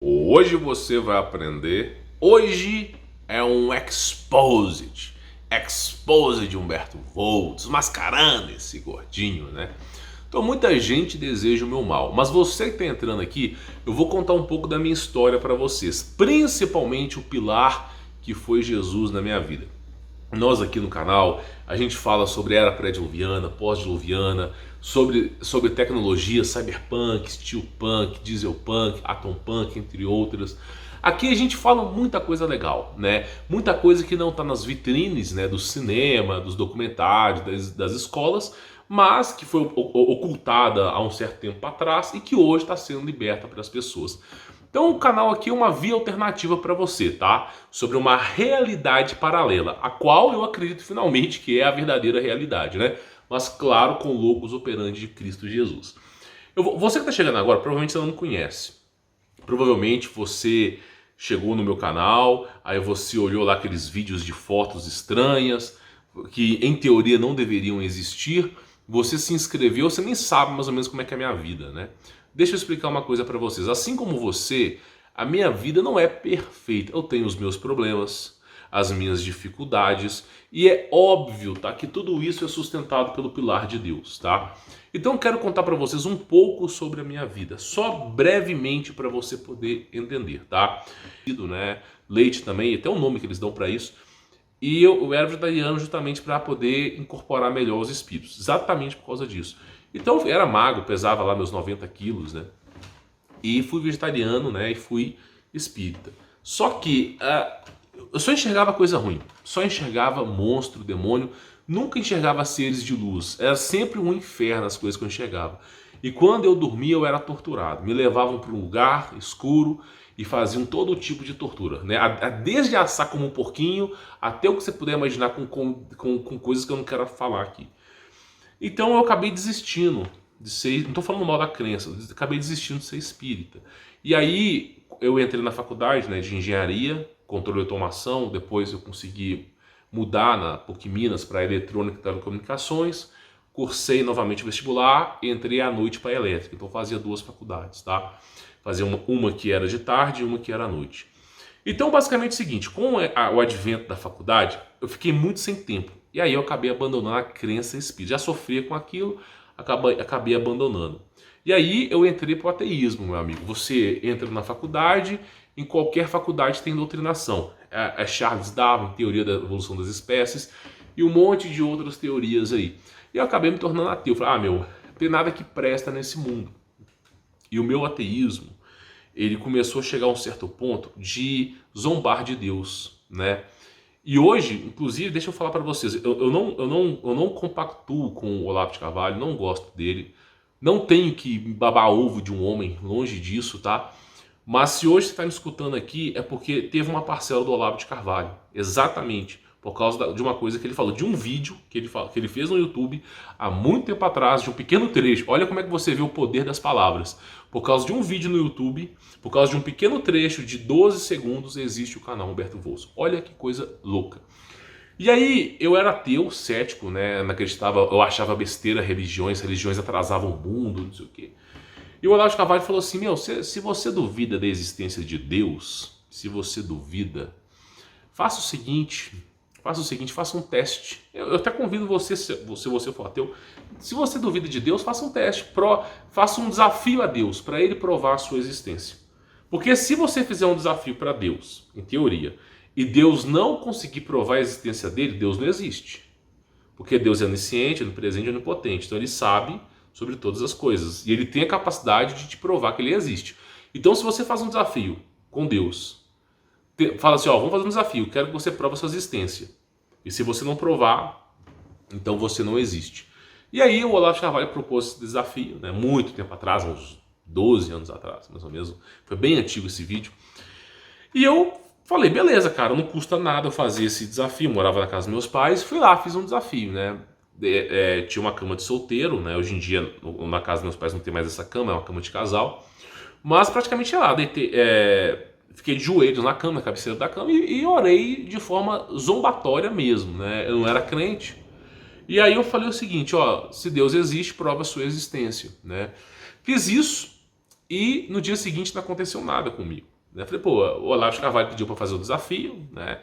Hoje você vai aprender. Hoje é um Exposed. Exposed de Humberto Volta, desmascarando esse gordinho, né? Então muita gente deseja o meu mal, mas você que está entrando aqui, eu vou contar um pouco da minha história para vocês, principalmente o pilar que foi Jesus na minha vida. Nós aqui no canal, a gente fala sobre era pré-diluviana, pós-diluviana, sobre tecnologia, cyberpunk, steelpunk, dieselpunk, atompunk, entre outras. Aqui a gente fala muita coisa legal, né? Muita coisa que não está nas vitrines, né, do cinema, dos documentários, das escolas, mas que foi ocultada há um certo tempo atrás e que hoje está sendo liberta para as pessoas. Então o canal aqui é uma via alternativa para você, tá? Sobre uma realidade paralela, a qual eu acredito finalmente que é a verdadeira realidade, né? Mas claro, com o locus operandi de Cristo Jesus. Você que está chegando agora, provavelmente você não me conhece. Provavelmente você chegou no meu canal, aí você olhou lá aqueles vídeos de fotos estranhas, que em teoria não deveriam existir. Você se inscreveu, você nem sabe mais ou menos como é que é a minha vida, né? Deixa eu explicar uma coisa para vocês. Assim como você, a minha vida não é perfeita. Eu tenho os meus problemas, as minhas dificuldades, e é óbvio, tá, que tudo isso é sustentado pelo pilar de Deus, tá? Então eu quero contar para vocês um pouco sobre a minha vida, só brevemente para você poder entender, tá? Né? Leite também, até o nome que eles dão para isso. E eu era vegetariano justamente para poder incorporar melhor os espíritos, exatamente por causa disso. Então eu era magro, pesava lá meus 90 quilos, né? E fui vegetariano, né? E fui espírita. Só que eu só enxergava coisa ruim, só enxergava monstro, demônio, nunca enxergava seres de luz. Era sempre um inferno as coisas que eu enxergava. E quando eu dormia eu era torturado. Me levavam para um lugar escuro e faziam todo tipo de tortura, né? Desde assar como um porquinho até o que você puder imaginar com coisas que eu não quero falar aqui. Então eu acabei desistindo de ser, não estou falando mal da crença, acabei desistindo de ser espírita. E aí eu entrei na faculdade, né, de engenharia, controle de automação, depois eu consegui mudar na PUC Minas para eletrônica e telecomunicações, cursei novamente o vestibular e entrei à noite para elétrica, então fazia duas faculdades, tá? Fazia uma que era de tarde e uma que era à noite. Então basicamente é o seguinte, com o advento da faculdade, eu fiquei muito sem tempo. E aí eu acabei abandonando a crença espírita. Já sofria com aquilo, acabei abandonando. E aí eu entrei para o ateísmo, meu amigo. Você entra na faculdade, em qualquer faculdade tem doutrinação. É Charles Darwin, teoria da evolução das espécies, e um monte de outras teorias aí. E eu acabei me tornando ateu. Falei, não tem nada que presta nesse mundo. E o meu ateísmo, ele começou a chegar a um certo ponto de zombar de Deus, né? E hoje, inclusive, deixa eu falar para vocês, eu não compactuo com o Olavo de Carvalho, não gosto dele, não tenho que babar ovo de um homem, longe disso, tá? Mas se hoje você está me escutando aqui, é porque teve uma parcela do Olavo de Carvalho, exatamente, por causa de uma coisa que ele falou, de um vídeo que ele fez no YouTube há muito tempo atrás, de um pequeno trecho. Olha como é que você vê o poder das palavras. Por causa de um vídeo no YouTube, por causa de um pequeno trecho de 12 segundos, existe o canal Humberto Volta. Olha que coisa louca. E aí, eu era ateu, cético, né? Não acreditava, eu achava besteira religiões atrasavam o mundo, não sei o quê. E o Olavo de Carvalho falou assim, se você duvida da existência de Deus, se você duvida, faça o seguinte, faça um teste. Eu até convido você, se você for ateu, se você duvida de Deus, faça um teste, faça um desafio a Deus, para ele provar a sua existência. Porque se você fizer um desafio para Deus, em teoria, e Deus não conseguir provar a existência dele, Deus não existe. Porque Deus é onisciente, onipresente e onipotente, então ele sabe sobre todas as coisas, e ele tem a capacidade de te provar que ele existe. Então se você faz um desafio com Deus, fala assim, vamos fazer um desafio, quero que você prove a sua existência. E se você não provar, então você não existe. E aí o Olavo de Carvalho propôs esse desafio, né, muito tempo atrás, uns 12 anos atrás, mais ou menos. Foi bem antigo esse vídeo. E eu falei, beleza, cara, não custa nada eu fazer esse desafio. Eu morava na casa dos meus pais, fui lá, fiz um desafio, né. Tinha uma cama de solteiro, né, hoje em dia na casa dos meus pais não tem mais essa cama, é uma cama de casal. Mas praticamente lá, fiquei de joelhos na cama, na cabeceira da cama, e orei de forma zombatória mesmo, né? Eu não era crente. E aí eu falei o seguinte, se Deus existe, prova a sua existência, né? Fiz isso e no dia seguinte não aconteceu nada comigo. né? Falei, pô, o Olavo de Carvalho pediu para fazer o desafio, né?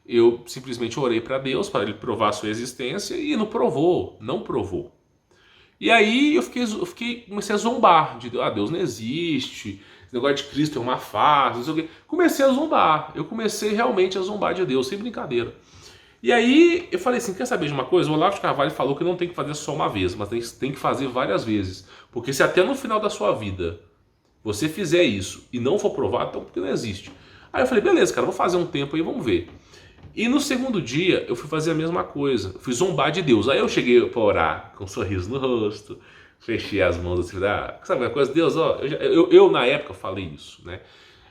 Eu simplesmente orei para Deus para ele provar a sua existência e não provou, não provou. E aí comecei a zombar de Deus não existe, esse negócio de Cristo é uma farsa, não sei o quê. Comecei a zombar, eu comecei realmente a zombar de Deus, sem brincadeira. E aí eu falei assim, quer saber de uma coisa? O Olavo de Carvalho falou que não tem que fazer só uma vez, mas tem que fazer várias vezes. Porque se até no final da sua vida você fizer isso e não for provado, então porque não existe. Aí eu falei, beleza, cara, vou fazer um tempo aí, vamos ver. E no segundo dia eu fui fazer a mesma coisa, eu fui zombar de Deus. Aí eu cheguei para orar com um sorriso no rosto, fechei as mãos assim, sabe uma coisa? Deus, ó, eu na época falei isso, né?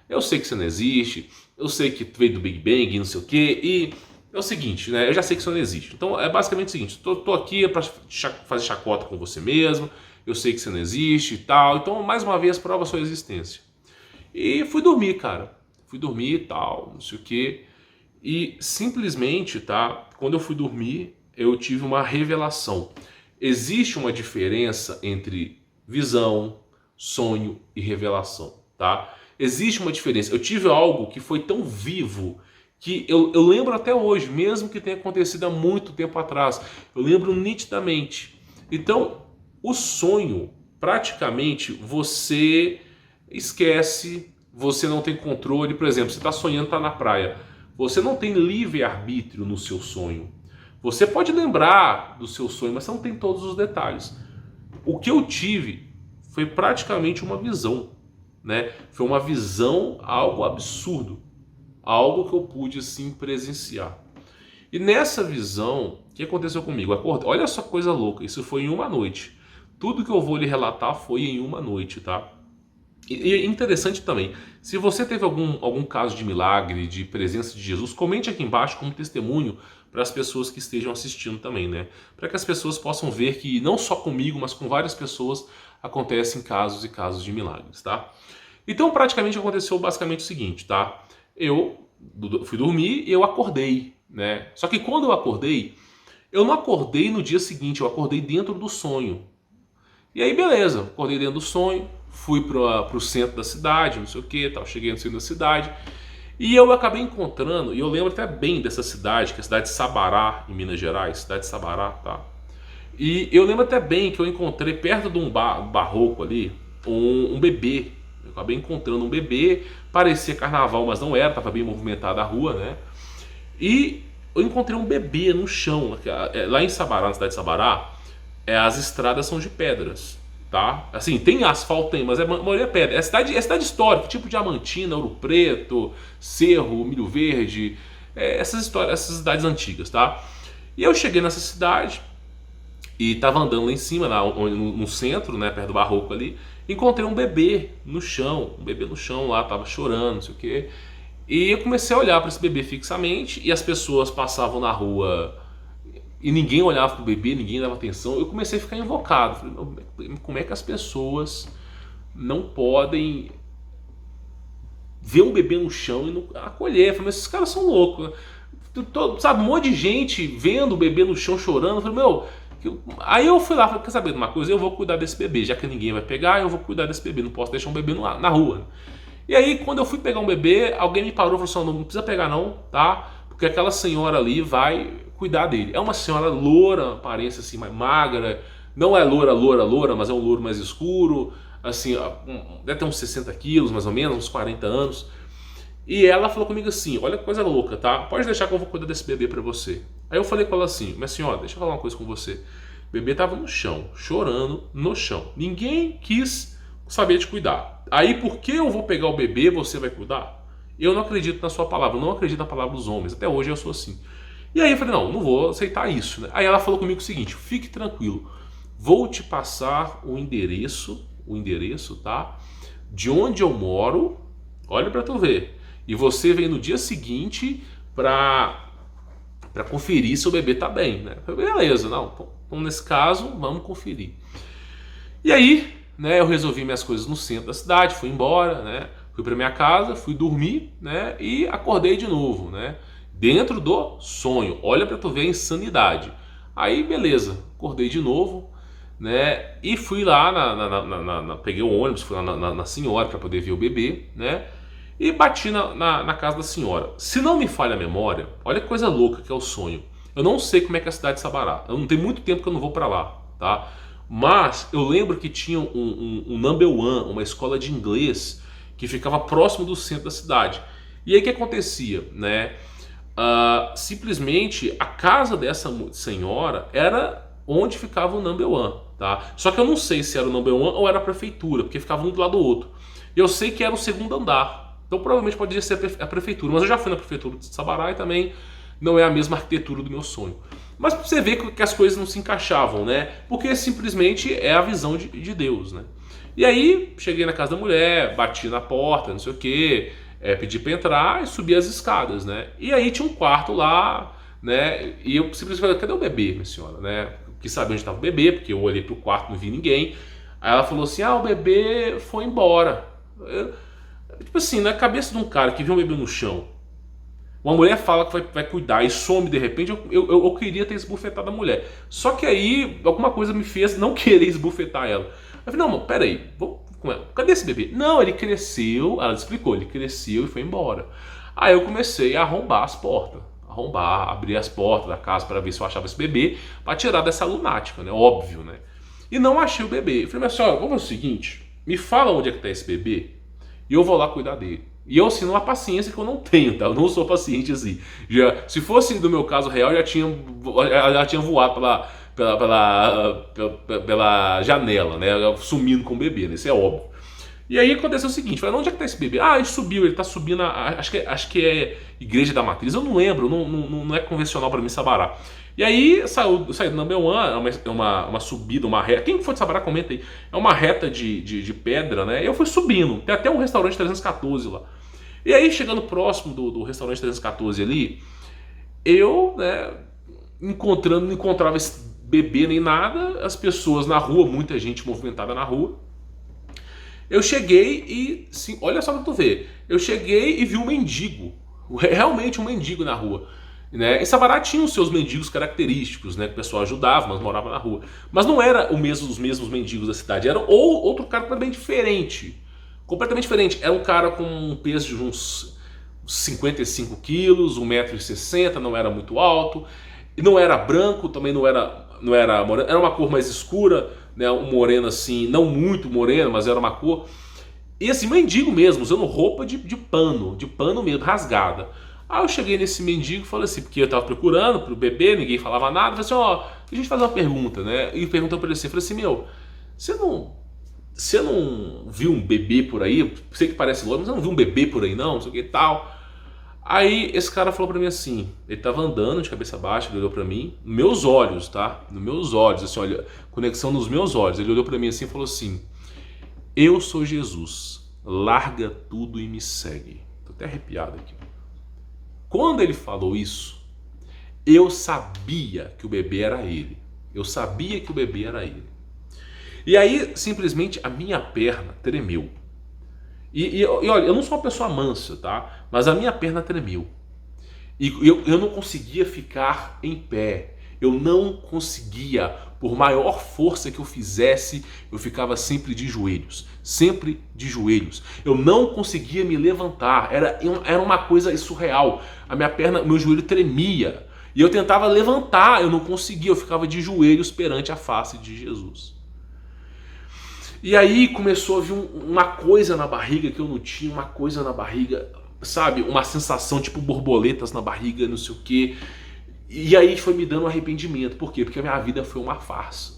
Eu sei que você não existe, eu sei que veio do Big Bang e não sei o quê, e é o seguinte, né? Eu já sei que isso não existe. Então é basicamente o seguinte, tô aqui para fazer chacota com você mesmo, eu sei que você não existe e tal, então mais uma vez prova a sua existência. E fui dormir, cara. Fui dormir e tal, não sei o quê. E simplesmente, tá? Quando eu fui dormir, eu tive uma revelação. Existe uma diferença entre visão, sonho e revelação, tá? Existe uma diferença. Eu tive algo que foi tão vivo que eu lembro até hoje, mesmo que tenha acontecido há muito tempo atrás. Eu lembro nitidamente. Então, o sonho, praticamente, você esquece, você não tem controle. Por exemplo, você está sonhando, está na praia. Você não tem livre-arbítrio no seu sonho. Você pode lembrar do seu sonho, mas você não tem todos os detalhes. O que eu tive foi praticamente uma visão, né? Foi uma visão, algo absurdo. Algo que eu pude, assim, presenciar. E nessa visão, o que aconteceu comigo? Olha só que coisa louca, isso foi em uma noite. Tudo que eu vou lhe relatar foi em uma noite, tá? E é interessante também, se você teve algum caso de milagre, de presença de Jesus, comente aqui embaixo como testemunho para as pessoas que estejam assistindo também, né? Para que as pessoas possam ver que não só comigo, mas com várias pessoas acontecem casos e casos de milagres, tá? Então praticamente aconteceu basicamente o seguinte, tá? Eu fui dormir e eu acordei, né? Só que quando eu acordei, eu não acordei no dia seguinte, eu acordei dentro do sonho. E aí beleza, acordei dentro do sonho, fui pro centro da cidade, não sei o que, tal, cheguei no centro da cidade e eu acabei encontrando, e eu lembro até bem dessa cidade, que é a cidade de Sabará, em Minas Gerais, cidade de Sabará, tá? E eu lembro até bem que eu encontrei perto de um barroco ali, um bebê. Eu acabei encontrando um bebê, parecia carnaval, mas não era, estava bem movimentada a rua, né? E eu encontrei um bebê no chão, lá em Sabará, na cidade de Sabará, as estradas são de pedras, tá? Assim, tem asfalto, tem, mas a maioria é pedra. É cidade histórica, tipo Diamantina, Ouro Preto, Cerro, Milho Verde, essas cidades antigas, tá? E eu cheguei nessa cidade e tava andando lá em cima, no centro, né, perto do barroco ali, encontrei um bebê no chão lá, tava chorando, não sei o quê. E eu comecei a olhar para esse bebê fixamente e as pessoas passavam na rua e ninguém olhava pro bebê, ninguém dava atenção. Eu comecei a ficar invocado. Falei, como é que as pessoas não podem ver um bebê no chão e não acolher? Eu falei, mas esses caras são loucos. Sabe, um monte de gente vendo o bebê no chão chorando. Eu falei, meu... Aí eu fui lá e falei, quer saber de uma coisa? Eu vou cuidar desse bebê, já que ninguém vai pegar, eu vou cuidar desse bebê. Não posso deixar um bebê na rua. E aí, quando eu fui pegar um bebê, alguém me parou e falou assim, não precisa pegar não, tá? Porque aquela senhora ali vai cuidar dele. É uma senhora loura, aparência assim, mais magra. Não é loura, mas é um louro mais escuro. Assim, deve ter uns 60 quilos, mais ou menos, uns 40 anos. E ela falou comigo assim, olha que coisa louca, tá? Pode deixar que eu vou cuidar desse bebê pra você. Aí eu falei com ela assim, minha senhora, deixa eu falar uma coisa com você. O bebê tava no chão, chorando no chão. Ninguém quis saber de cuidar. Aí por que eu vou pegar o bebê, você vai cuidar? Eu não acredito na sua palavra, eu não acredito na palavra dos homens. Até hoje eu sou assim. E aí eu falei, não vou aceitar isso, né? Aí ela falou comigo o seguinte, fique tranquilo, vou te passar o endereço, tá? De onde eu moro, olha pra tu ver. E você vem no dia seguinte pra conferir se o bebê tá bem, né? Eu falei, beleza, não, então nesse caso, vamos conferir. E aí, né, eu resolvi minhas coisas no centro da cidade, fui embora, né? Fui pra minha casa, fui dormir, né? E acordei de novo, né? Dentro do sonho. Olha pra tu ver a insanidade. Aí, beleza, acordei de novo, né? E fui lá, peguei o ônibus, fui lá na senhora pra poder ver o bebê, né? E bati na casa da senhora. Se não me falha a memória, olha que coisa louca que é o sonho. Eu não sei como é que é a cidade de Sabará. Eu não tenho muito tempo que eu não vou para lá, tá? Mas eu lembro que tinha um number one, uma escola de inglês que ficava próximo do centro da cidade. E aí o que acontecia, né? Simplesmente a casa dessa senhora era onde ficava o number one, tá? Só que eu não sei se era o number one ou era a prefeitura, porque ficava um do lado do outro. Eu sei que era o segundo andar. Então provavelmente poderia ser a prefeitura. Mas eu já fui na prefeitura de Sabará e também não é a mesma arquitetura do meu sonho. Mas você vê que as coisas não se encaixavam, né? Porque simplesmente é a visão de Deus, né? E aí cheguei na casa da mulher, bati na porta, não sei o quê, pedi pra entrar e subi as escadas, né? E aí tinha um quarto lá, né? E eu simplesmente falei, cadê o bebê, minha senhora, né? Quis saber onde estava o bebê, porque eu olhei pro quarto, não vi ninguém. Aí ela falou assim, o bebê foi embora. Tipo assim, na cabeça de um cara que viu um bebê no chão, uma mulher fala que vai cuidar e some de repente, eu queria ter esbufetado a mulher. Só que aí alguma coisa me fez não querer esbufetar ela. Eu falei, não, peraí, cadê esse bebê? Não, ele cresceu, ela explicou, ele cresceu e foi embora. Aí eu comecei a arrombar as portas. Abrir as portas da casa para ver se eu achava esse bebê, para tirar dessa lunática, né? Óbvio, né? E não achei o bebê. Eu falei, minha senhora, vamos fazer o seguinte, me fala onde é que tá esse bebê e eu vou lá cuidar dele. E eu ensino uma paciência que eu não tenho, tá? Eu não sou paciente assim. Se fosse do meu caso real, já tinha voado pela janela, né? Sumindo com o bebê, né? Isso é óbvio. E aí aconteceu o seguinte, falei, onde é que tá esse bebê? Ele subiu, ele tá subindo, acho que é Igreja da Matriz, eu não lembro, não é convencional pra mim Sabará. E aí saí do number one, é uma subida, uma reta, quem for de Sabará comenta aí, é uma reta de pedra, né? E eu fui subindo, tem até um restaurante 314 lá. E aí chegando próximo do restaurante 314 ali, eu, né, não encontrava esse bebê nem nada, as pessoas na rua, muita gente movimentada na rua. Eu cheguei e, sim, olha só o que tu vê, eu cheguei e vi um mendigo, realmente um mendigo na rua. Né? Em Sabará tinha os seus mendigos característicos, né? Que o pessoal ajudava, mas morava na rua. Mas não era os mesmos mendigos da cidade, era outro cara completamente diferente. Completamente diferente. Era um cara com um peso de uns 55 quilos, 1,60 m, não era muito alto. Não era branco, também não era moreno. Era uma cor mais escura, né? Um moreno assim, não muito moreno, mas era uma cor. E assim, mendigo mesmo, usando roupa de pano mesmo, rasgada. Aí eu cheguei nesse mendigo e falei assim, porque eu tava procurando pro bebê, ninguém falava nada. Falei assim, a gente fazer uma pergunta, né? E perguntou pra ele assim, falei assim, você não viu um bebê por aí? Sei que parece longe, mas você não viu um bebê por aí não? Não sei o que e tal. Aí esse cara falou pra mim assim, ele tava andando de cabeça baixa, ele olhou pra mim, nos meus olhos, tá? Nos meus olhos, assim, olha, conexão nos meus olhos. Ele olhou pra mim assim e falou assim, eu sou Jesus, larga tudo e me segue. Tô até arrepiado aqui. Quando ele falou isso, eu sabia que o bebê era ele. Eu sabia que o bebê era ele. E aí, simplesmente, a minha perna tremeu. E olha, eu não sou uma pessoa mansa, tá? Mas a minha perna tremeu. E eu não conseguia ficar em pé. Eu não conseguia, por maior força que eu fizesse, eu ficava sempre de joelhos. Sempre de joelhos. Eu não conseguia me levantar. Era uma coisa surreal. A minha perna, meu joelho tremia. E eu tentava levantar, eu não conseguia. Eu ficava de joelhos perante a face de Jesus. E aí começou a vir uma coisa na barriga que eu não tinha, uma coisa na barriga, sabe? Uma sensação tipo borboletas na barriga, não sei o quê. E aí foi me dando um arrependimento. Por quê? Porque a minha vida foi uma farsa.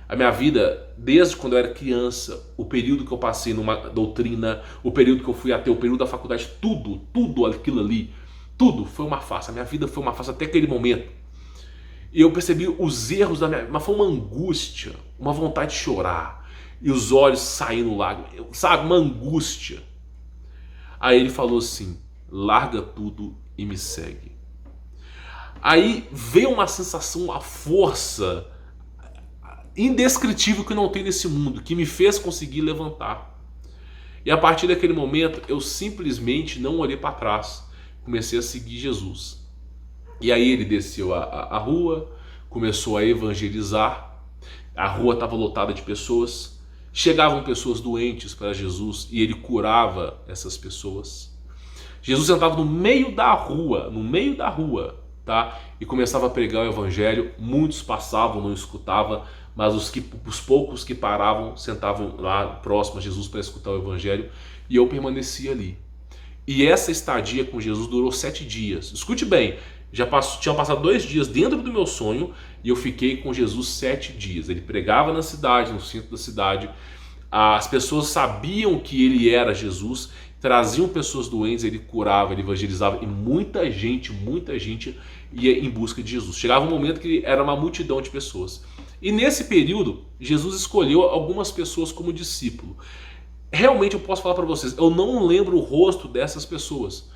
A minha vida, desde quando eu era criança, o período que eu passei numa doutrina, o período que eu fui ateu, o período da faculdade, tudo aquilo ali, tudo foi uma farsa. A minha vida foi uma farsa até aquele momento. E eu percebi os erros da minha vida, mas foi uma angústia, uma vontade de chorar. E os olhos saindo lágrimas, sabe? Uma angústia. Aí ele falou assim, larga tudo e me segue. Aí veio uma sensação, uma força indescritível que não tem nesse mundo, que me fez conseguir levantar. E a partir daquele momento, eu simplesmente não olhei para trás. Comecei a seguir Jesus. E aí ele desceu a rua, começou a evangelizar. A rua estava lotada de pessoas. Chegavam pessoas doentes para Jesus e ele curava essas pessoas. Jesus sentava no meio da rua, tá? E começava a pregar o evangelho. Muitos passavam, não escutavam, mas os poucos que paravam sentavam lá próximo a Jesus para escutar o evangelho, e eu permanecia ali. E essa estadia com Jesus durou 7 dias. Escute bem, tinham passado 2 dias dentro do meu sonho e eu fiquei com Jesus 7 dias. Ele pregava na cidade, no centro da cidade. As pessoas sabiam que ele era Jesus, traziam pessoas doentes, ele curava, ele evangelizava, e muita gente ia em busca de Jesus. Chegava um momento que era uma multidão de pessoas. E nesse período, Jesus escolheu algumas pessoas como discípulo. Realmente eu posso falar para vocês, eu não lembro o rosto dessas pessoas.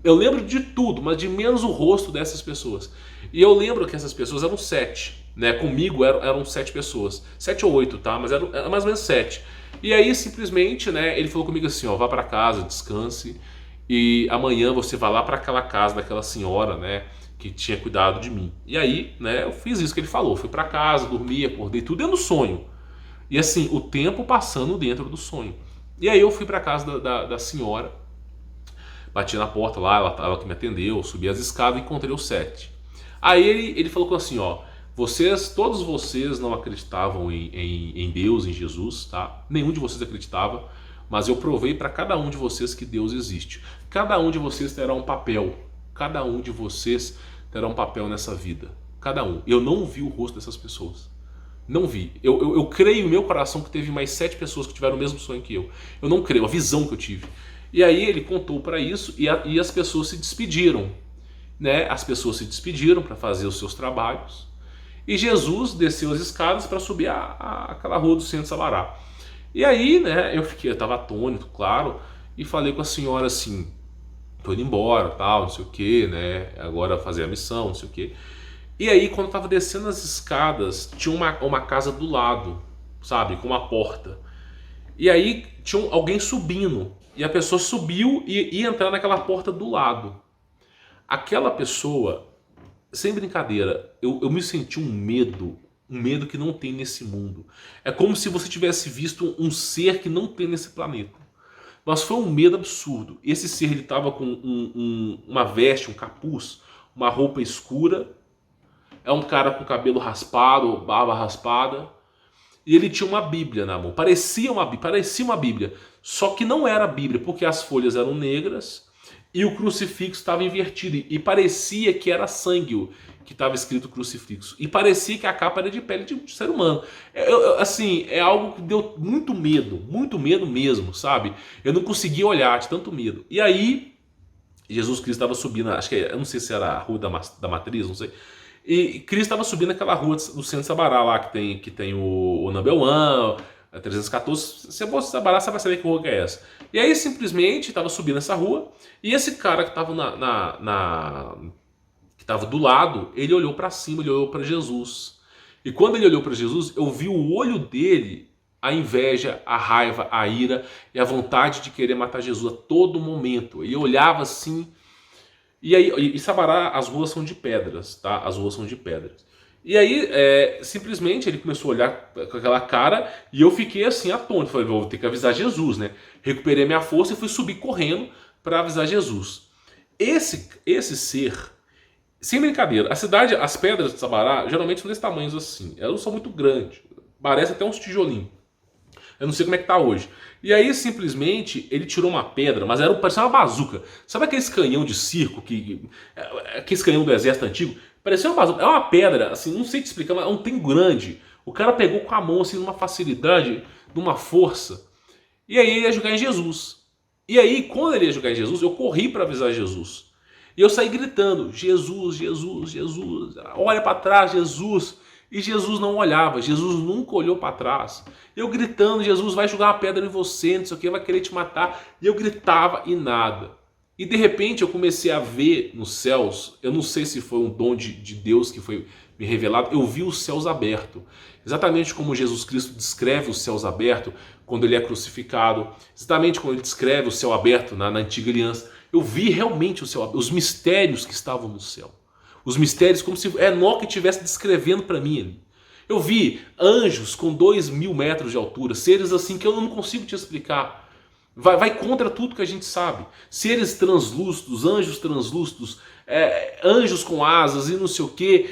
Eu lembro de tudo, mas de menos o rosto dessas pessoas. E eu lembro que essas pessoas eram 7, né? Comigo eram 7 pessoas, 7 ou 8, tá? Mas eram mais ou menos 7. E aí simplesmente, né? Ele falou comigo assim, ó, vá para casa, descanse, e amanhã você vai lá para aquela casa daquela senhora, né? Que tinha cuidado de mim. E aí, né? Eu fiz isso que ele falou, fui para casa, dormi, acordei, tudo dentro do sonho. E assim, o tempo passando dentro do sonho. E aí eu fui para casa da senhora, bati na porta lá, ela que me atendeu, subi as escadas e encontrei os 7. Aí ele falou assim, ó, todos vocês não acreditavam em Deus, em Jesus, tá? Nenhum de vocês acreditava, mas eu provei para cada um de vocês que Deus existe. Cada um de vocês terá um papel, cada um de vocês terá um papel nessa vida, cada um. Eu não vi o rosto dessas pessoas. Não vi. Eu creio no meu coração que teve mais 7 pessoas que tiveram o mesmo sonho que eu. Eu não creio, a visão que eu tive. E aí ele contou para isso e as pessoas se despediram, né? As pessoas se despediram para fazer os seus trabalhos. E Jesus desceu as escadas para subir aquela rua do centro de Sabará. E aí, né? Eu estava atônito, claro, e falei com a senhora assim: tô indo embora, tal, não sei o que, né? Agora fazer a missão, não sei o que. E aí, quando eu tava descendo as escadas, tinha uma casa do lado, sabe? Com uma porta. E aí, tinha alguém subindo. E a pessoa subiu e ia entrar naquela porta do lado. Aquela pessoa, sem brincadeira, eu me senti um medo que não tem nesse mundo. É como se você tivesse visto um ser que não tem nesse planeta. Mas foi um medo absurdo. Esse ser, ele tava com uma veste, um capuz, uma roupa escura. É um cara com cabelo raspado, barba raspada. E ele tinha uma Bíblia na mão. Parecia uma Bíblia. Só que não era a Bíblia, porque as folhas eram negras e o crucifixo estava invertido. E parecia que era sangue que estava escrito crucifixo. E parecia que a capa era de pele de ser humano. Assim, é algo que deu muito medo mesmo, sabe? Eu não conseguia olhar de tanto medo. E aí, Jesus Cristo estava subindo, acho que eu não sei se era a Rua da Matriz, não sei. E Cristo estava subindo aquela rua do centro de Sabará lá, que tem o Number One, a 314. Se você Sabará, você vai saber que rua que é essa. E aí simplesmente estava subindo essa rua, e esse cara que estava que estava do lado, ele olhou para cima, ele olhou para Jesus. E quando ele olhou para Jesus, eu vi o olho dele, a inveja, a raiva, a ira e a vontade de querer matar Jesus a todo momento. Ele olhava assim. E aí, em Sabará, as ruas são de pedras, tá? As ruas são de pedras. E aí, simplesmente, ele começou a olhar com aquela cara e eu fiquei assim, atônito. Falei, vou ter que avisar Jesus, né? Recuperei minha força e fui subir correndo para avisar Jesus. Esse ser, sem brincadeira, as pedras de Sabará, geralmente são desse tamanho assim. Elas não são muito grandes, parece até uns tijolinhos. Eu não sei como é que tá hoje. E aí, simplesmente, ele tirou uma pedra, mas parecia uma bazuca. Sabe aqueles canhão de circo, aqueles canhão do exército antigo? Parecia uma bazuca. É uma pedra, assim, não sei te explicar, mas é um trem grande. O cara pegou com a mão, assim, numa facilidade, numa força. E aí ele ia jogar em Jesus. E aí, quando ele ia jogar em Jesus, eu corri para avisar Jesus. E eu saí gritando, Jesus, Jesus, Jesus, olha para trás, Jesus. E Jesus não olhava, Jesus nunca olhou para trás. Eu gritando, Jesus vai jogar uma pedra em você, não sei o que, vai querer te matar. E eu gritava e nada. E de repente eu comecei a ver nos céus, eu não sei se foi um dom de Deus que foi me revelado, eu vi os céus abertos. Exatamente como Jesus Cristo descreve os céus abertos quando ele é crucificado. Exatamente como ele descreve o céu aberto na antiga aliança. Eu vi realmente o céu aberto, os mistérios que estavam no céu. Os mistérios, como se Enoque estivesse descrevendo para mim ali. Eu vi anjos com 2.000 metros de altura, seres assim que eu não consigo te explicar. Vai contra tudo que a gente sabe. Seres translúcidos, anjos translúcidos, anjos com asas e não sei o que,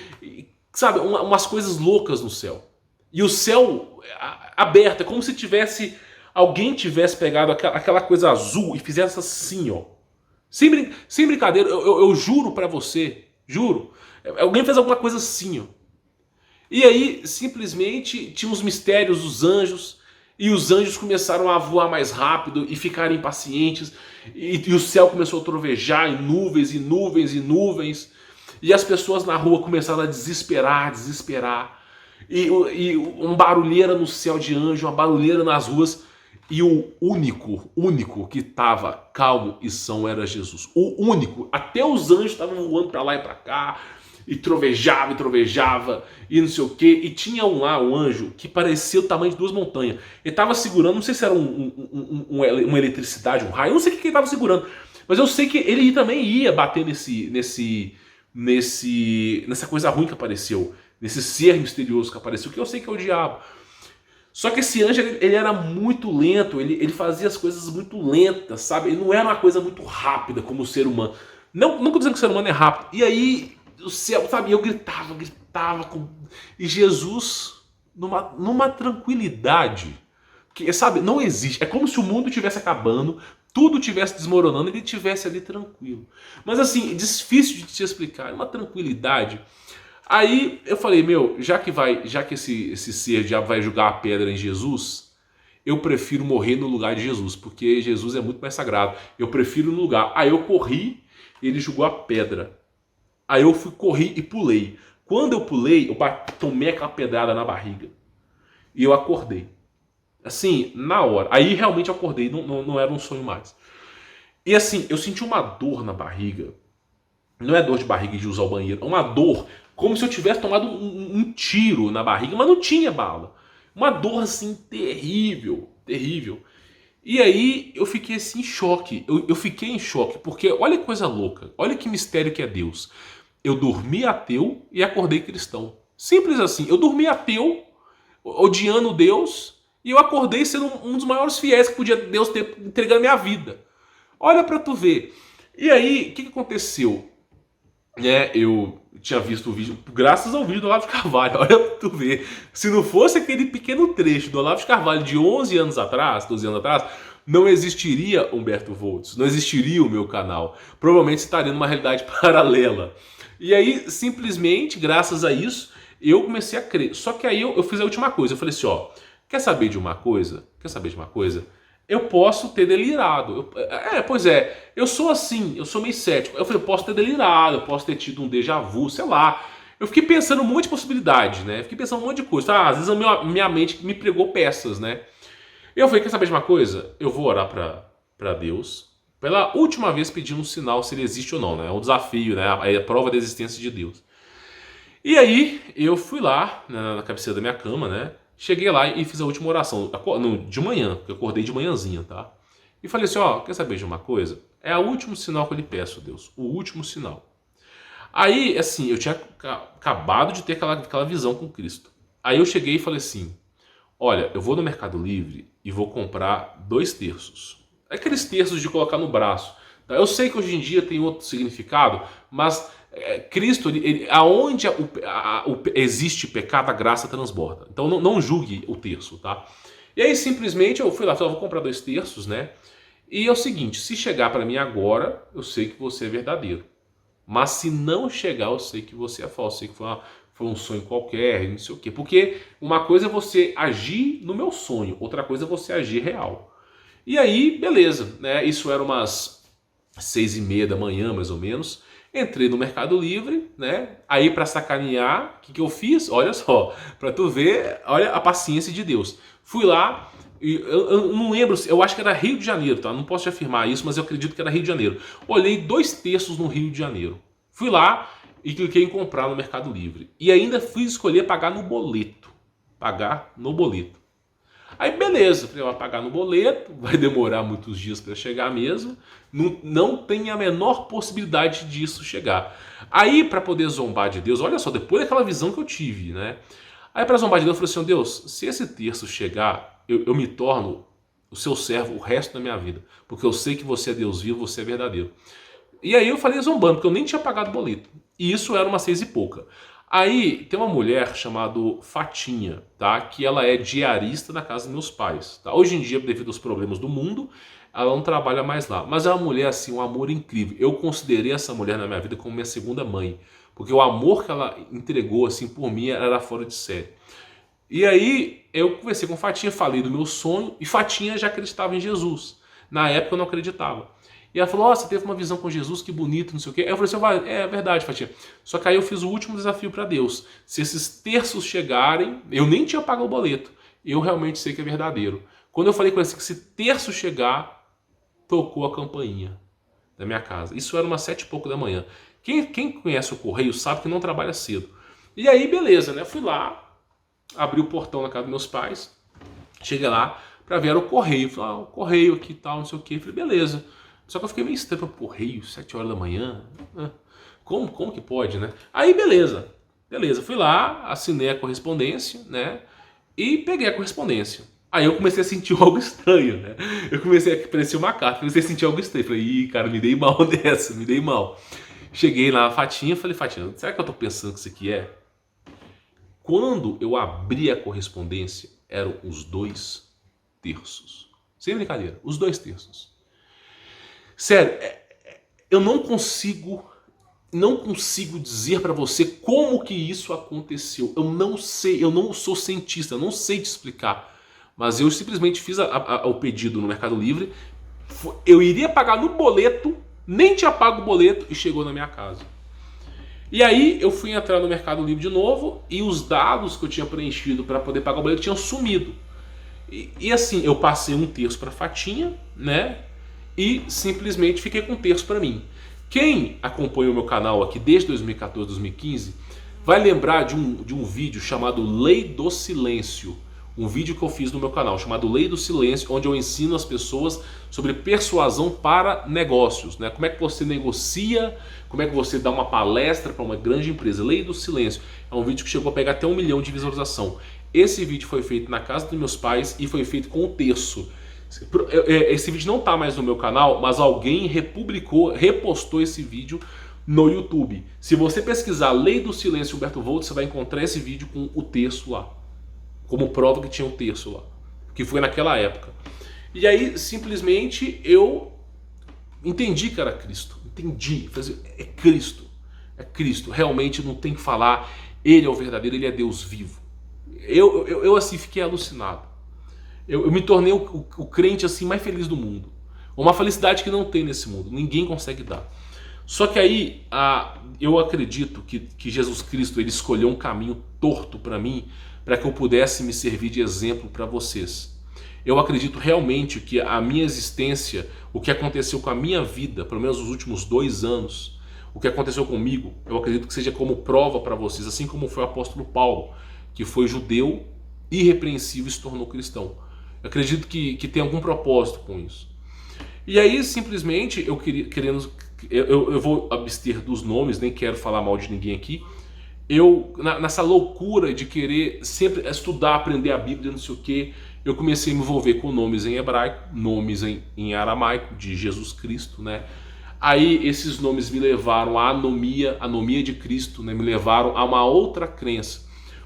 sabe, umas coisas loucas no céu. E o céu aberto, é como se alguém tivesse pegado aquela coisa azul e fizesse assim, ó. Sem brincadeira, eu juro pra você, juro. Alguém fez alguma coisa assim, ó. E aí, simplesmente, tinha os mistérios dos anjos. E os anjos começaram a voar mais rápido e ficarem impacientes. E o céu começou a trovejar em nuvens e nuvens e nuvens. E as pessoas na rua começaram a desesperar. E uma barulheira no céu de anjo, uma barulheira nas ruas. E o único que estava calmo e são era Jesus. O único. Até os anjos estavam voando para lá e para cá. E trovejava, e não sei o que. E tinha um anjo que parecia o tamanho de 2 montanhas. Ele estava segurando, não sei se era uma eletricidade, um raio, eu não sei o que ele estava segurando. Mas eu sei que ele também ia bater nessa coisa ruim que apareceu. Nesse ser misterioso que apareceu, que eu sei que é o diabo. Só que esse anjo, ele era muito lento, ele fazia as coisas muito lentas, sabe? Ele não era uma coisa muito rápida como o ser humano. Não estou dizendo que o ser humano é rápido. E aí, o céu, sabe, eu gritava, e Jesus numa tranquilidade, que, sabe, não existe, é como se o mundo estivesse acabando, tudo estivesse desmoronando, ele estivesse ali tranquilo. Mas assim, é difícil de te explicar, é uma tranquilidade. Aí eu falei, meu, já que esse ser diabo vai jogar a pedra em Jesus, eu prefiro morrer no lugar de Jesus, porque Jesus é muito mais sagrado, eu prefiro no lugar. Aí eu corri, ele jogou a pedra. Aí eu corri e pulei. Quando eu pulei, eu tomei aquela pedrada na barriga. E eu acordei. Assim, na hora. Aí realmente eu acordei, não era um sonho mais. E assim, eu senti uma dor na barriga. Não é dor de barriga de usar o banheiro. É uma dor como se eu tivesse tomado um tiro na barriga, mas não tinha bala. Uma dor assim terrível, terrível. E aí eu fiquei assim em choque. Eu fiquei em choque, porque olha que coisa louca. Olha que mistério que é Deus. Eu dormi ateu e acordei cristão. Simples assim. Eu dormi ateu, odiando Deus, e eu acordei sendo um dos maiores fiéis que podia Deus ter entregado a minha vida. Olha pra tu ver. E aí, o que aconteceu? Eu tinha visto o vídeo, graças ao vídeo do Olavo de Carvalho, olha pra tu ver. Se não fosse aquele pequeno trecho do Olavo de Carvalho de 11 anos atrás, 12 anos atrás, não existiria Humberto Voltz, não existiria o meu canal. Provavelmente estaria numa realidade paralela. E aí, simplesmente, graças a isso, eu comecei a crer. Só que aí eu fiz a última coisa. Eu falei assim, ó, quer saber de uma coisa? Eu posso ter delirado. Pois é, eu sou assim, eu sou meio cético. Eu falei, eu posso ter delirado, eu posso ter tido um déjà vu, sei lá. Eu fiquei pensando um monte de possibilidades, né? Fiquei pensando um monte de coisa. Às vezes a minha mente me pregou peças, né? E eu falei, quer saber de uma coisa? Eu vou orar pra Deus, pela última vez pedindo um sinal se ele existe ou não, né? É um desafio, né? É a prova da existência de Deus. E aí, eu fui lá, na cabeceira da minha cama, né? Cheguei lá e fiz a última oração, de manhã, porque eu acordei de manhãzinha, tá? E falei assim, ó, quer saber de uma coisa? É o último sinal que eu lhe peço, Deus, o último sinal. Aí, assim, eu tinha acabado de ter aquela visão com Cristo. Aí eu cheguei e falei assim, olha, eu vou no Mercado Livre e vou comprar 2 terços. Aqueles terços de colocar no braço. Eu sei que hoje em dia tem outro significado, mas Cristo, aonde existe pecado, a graça transborda. Então não julgue o terço, tá? E aí simplesmente eu fui lá, falei, vou comprar 2 terços, né? E é o seguinte, se chegar para mim agora, eu sei que você é verdadeiro. Mas se não chegar, eu sei que você é falso, eu sei que foi um sonho qualquer, não sei o quê. Porque uma coisa é você agir no meu sonho, outra coisa é você agir real. E aí, beleza, né? Isso era umas 6h30 da manhã, mais ou menos. Entrei no Mercado Livre, né? Aí para sacanear, o que eu fiz? Olha só, para tu ver, olha a paciência de Deus. Fui lá, e eu não lembro, eu acho que era Rio de Janeiro, tá? Não posso te afirmar isso, mas eu acredito que era Rio de Janeiro. Olhei 2 terços no Rio de Janeiro. Fui lá e cliquei em comprar no Mercado Livre. E ainda fui escolher pagar no boleto. Pagar no boleto. Aí beleza, falei, vai pagar no boleto, vai demorar muitos dias para chegar mesmo, não tem a menor possibilidade disso chegar. Aí para poder zombar de Deus, olha só, depois daquela visão que eu tive, né? Aí, para zombar de Deus, eu falei assim: Deus, se esse terço chegar, eu me torno o seu servo o resto da minha vida, porque eu sei que você é Deus vivo, você é verdadeiro. E aí eu falei zombando, porque eu nem tinha pagado o boleto. E isso era umas 6 e pouca. Aí tem uma mulher chamada Fatinha, tá? Que ela é diarista na casa dos meus pais. Tá? Hoje em dia, devido aos problemas do mundo, ela não trabalha mais lá. Mas é uma mulher, assim, um amor incrível. Eu considerei essa mulher na minha vida como minha segunda mãe. Porque o amor que ela entregou, assim, por mim, era fora de série. E aí eu conversei com Fatinha, falei do meu sonho, e Fatinha já acreditava em Jesus. Na época eu não acreditava. E ela falou: você teve uma visão com Jesus, que bonito, não sei o quê. Aí eu falei assim: é verdade, Fatinha. Só que aí eu fiz o último desafio para Deus. Se esses terços chegarem, eu nem tinha pago o boleto. Eu realmente sei que é verdadeiro. Quando eu falei com ele assim, que se terço chegar, tocou a campainha da minha casa. Isso era umas 7 e pouco da manhã. Quem conhece o correio sabe que não trabalha cedo. E aí, beleza, né? Fui lá, abri o portão na casa dos meus pais, cheguei lá para ver, era o correio. Falei: o correio aqui e tal, não sei o quê. Falei: beleza. Só que eu fiquei meio estranho, correio, 7 horas da manhã? Como que pode, né? Aí, beleza, fui lá, assinei a correspondência, né? E peguei a correspondência. Aí eu comecei a sentir algo estranho, né? Eu comecei a parecer uma carta, comecei a sentir algo estranho. Falei: ih, cara, me dei mal dessa, me dei mal. Cheguei lá na Fatinha, falei: Fatinha, será que eu tô pensando que isso aqui é? Quando eu abri a correspondência, eram os 2 terços. Sem brincadeira, os 2 terços. Sério, eu não consigo dizer pra você como que isso aconteceu. Eu não sei, eu não sou cientista, eu não sei te explicar. Mas eu simplesmente fiz o pedido no Mercado Livre. Eu iria pagar no boleto, nem tinha pago o boleto e chegou na minha casa. E aí eu fui entrar no Mercado Livre de novo e os dados que eu tinha preenchido para poder pagar o boleto tinham sumido. E assim, eu passei 1 terço para Fatinha, né? E simplesmente fiquei com 1 terço para mim. Quem acompanha o meu canal aqui desde 2014, 2015, vai lembrar de um vídeo chamado Lei do Silêncio. Um vídeo que eu fiz no meu canal chamado Lei do Silêncio, onde eu ensino as pessoas sobre persuasão para negócios, né? Como é que você negocia, como é que você dá uma palestra para uma grande empresa. Lei do Silêncio é um vídeo que chegou a pegar até 1 milhão de visualização. Esse vídeo foi feito na casa dos meus pais e foi feito com 1 terço. Esse vídeo não está mais no meu canal, mas alguém repostou esse vídeo no YouTube. Se você pesquisar Lei do Silêncio Humberto Volts, você vai encontrar esse vídeo com o terço lá, como prova que tinha um terço lá, que foi naquela época. E aí simplesmente eu entendi que era Cristo, entendi, é Cristo, realmente não tem que falar, Ele é o verdadeiro, Ele é Deus vivo. Eu assim fiquei alucinado. Eu me tornei o crente assim mais feliz do mundo. Uma felicidade que não tem nesse mundo, ninguém consegue dar. Só que aí eu acredito que Jesus Cristo ele escolheu um caminho torto para mim, para que eu pudesse me servir de exemplo para vocês. Eu acredito realmente que a minha existência, o que aconteceu com a minha vida, pelo menos nos últimos 2 anos, o que aconteceu comigo, eu acredito que seja como prova para vocês, assim como foi o apóstolo Paulo, que foi judeu, irrepreensível e se tornou cristão. Eu acredito que tem algum propósito com isso. E aí, simplesmente, eu vou abster dos nomes, nem quero falar mal de ninguém aqui. Nessa loucura de querer sempre estudar, aprender a Bíblia, não sei o que, eu comecei a me envolver com nomes em hebraico, nomes em aramaico, de Jesus Cristo, né? Aí esses nomes me levaram à anomia de Cristo, né? Me levaram a uma outra crença.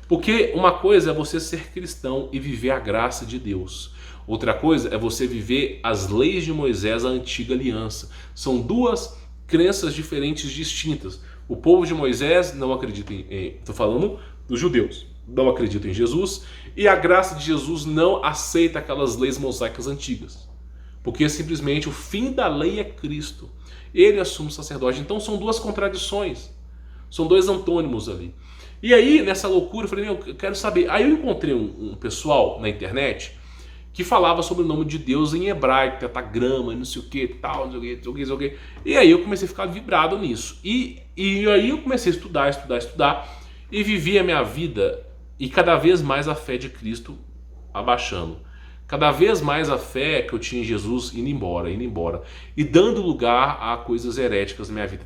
Porque uma coisa é você ser cristão e viver a graça de Deus. Outra coisa é você viver as leis de Moisés, a antiga aliança. São 2 crenças diferentes, distintas. O povo de Moisés não acredita estou falando dos judeus, não acredita em Jesus. E a graça de Jesus não aceita aquelas leis mosaicas antigas. Porque simplesmente o fim da lei é Cristo. Ele assume o sacerdote. Então são 2 contradições. São 2 antônimos ali. E aí, nessa loucura, eu falei: eu quero saber. Aí eu encontrei um pessoal na internet que falava sobre o nome de Deus em hebraico, tetagrama, não sei o que, tal, não sei o que. E aí eu comecei a ficar vibrado nisso. E aí eu comecei a estudar, e vivi a minha vida, e cada vez mais a fé de Cristo abaixando. Cada vez mais a fé que eu tinha em Jesus indo embora. E dando lugar a coisas heréticas na minha vida,